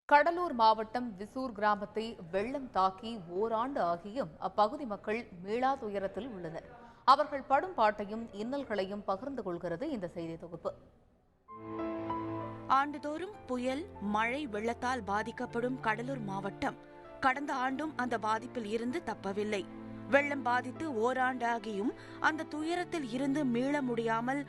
கடலூர் மாவட்டம் விசூர் கிராமத்தை வெள்ளம் தாக்கி ஓராண்டு ஆகியும் அப்பகுதி மக்கள் மீளா துயரத்தில் உள்ளனர். அவர்கள் படும் பாட்டையும் இன்னல்களையும் பகிர்ந்து கொள்கிறது இந்த செய்தி தொகுப்பு. ஆண்டுதோறும் புயல், மழை, வெள்ளத்தால் பாதிக்கப்படும் கடலூர் மாவட்டம் கடந்த ஆண்டும் அந்த பாதிப்பில் இருந்து தப்பவில்லை. வெள்ளம் பாதித்து ஓராண்டாகியும் அந்த துயரத்தில் இருந்து மீள முடியாமல்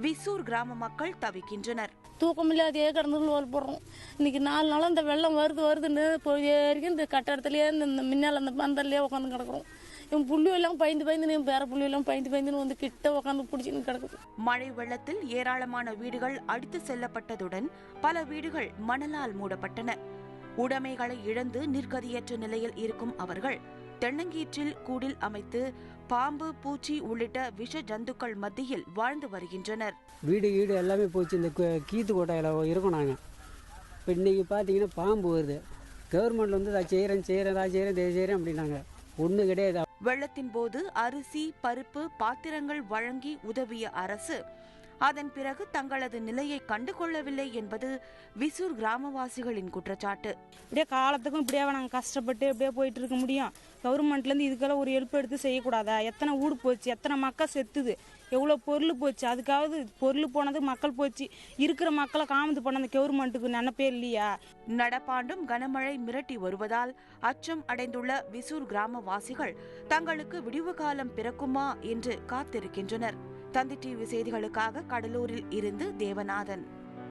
விசூர் கிராம மக்கள் தவிக்கின்றனர். தூக்கமில்லாதையே கடந்து போடுறோம். இன்னைக்கு 4 நாள் அந்த வெள்ளம் வருதுன்னு போயிருக்கும். இந்த கட்டடத்துலயே இந்த மின்னால அந்த பந்தல்லையே உட்காந்து கிடக்குறோம். இவன் புள்ளியெல்லாம் பயந்து பேர புள்ளியெல்லாம் பயந்து வந்து கிட்ட உட்காந்து பிடிச்சின்னு கிடக்குது. மழை வெள்ளத்தில் ஏராளமான வீடுகள் அடித்து செல்லப்பட்டதுடன் பல வீடுகள் மணலால் மூடப்பட்டன. உடைமைகளை இழந்து நிர்கதியற்ற நிலையில் இருக்கும் அவர்கள் தென்னங்கீற்றில் கூடில் அமைத்து பாம்பு, பூச்சி உள்ளிட்ட விஷ ஜந்துக்கள் மத்தியில் வாழ்ந்து வருகின்றனர். வீடு எல்லாமே போச்சு. இந்த கீத்து கோட்டையில் இருக்கோம் நாங்கள். இப்போ இன்றைக்கி பார்த்தீங்கன்னா பாம்பு வருது. கவர்மெண்ட்ல வந்து அதை செய்கிறேன் அப்படின்னாங்க. ஒன்றும் கிடையாது. வெள்ளத்தின் போது அரிசி, பருப்பு, பாத்திரங்கள் வழங்கி உதவிய அரசு அதன் பிறகு தங்களது நிலையை கண்டுகொள்ளவில்லை என்பது விசூர் கிராமவாசிகளின் குற்றச்சாட்டு. இப்படியே காலத்துக்கும் இப்படியே நாங்கள் கஷ்டப்பட்டு இப்படியே போயிட்டு இருக்க முடியும். கவர்மெண்ட்லேருந்து இதுக்கெல்லாம் ஒரு ஹெல்ப் எடுத்து செய்யக்கூடாதா? எத்தனை வீடு போச்சு, எத்தனை மக்கள் செத்துது, எவ்வளோ பொருள் போச்சு. அதுக்காவது பொருள் போனது மக்கள் போச்சு. இருக்கிற மக்களை காமந்து பண்ண அந்த கவர்மெண்ட்டுக்கு நினைப்பே இல்லையா? நடப்பாண்டும் கனமழை மிரட்டி வருவதால் அச்சம் அடைந்துள்ள விசூர் கிராமவாசிகள் தங்களுக்கு விடிவு காலம் பிறக்குமா என்று காத்திருக்கின்றனர். தந்தி டிவி செய்திகளுக்காக கடலூரில் இருந்து தேவநாதன்.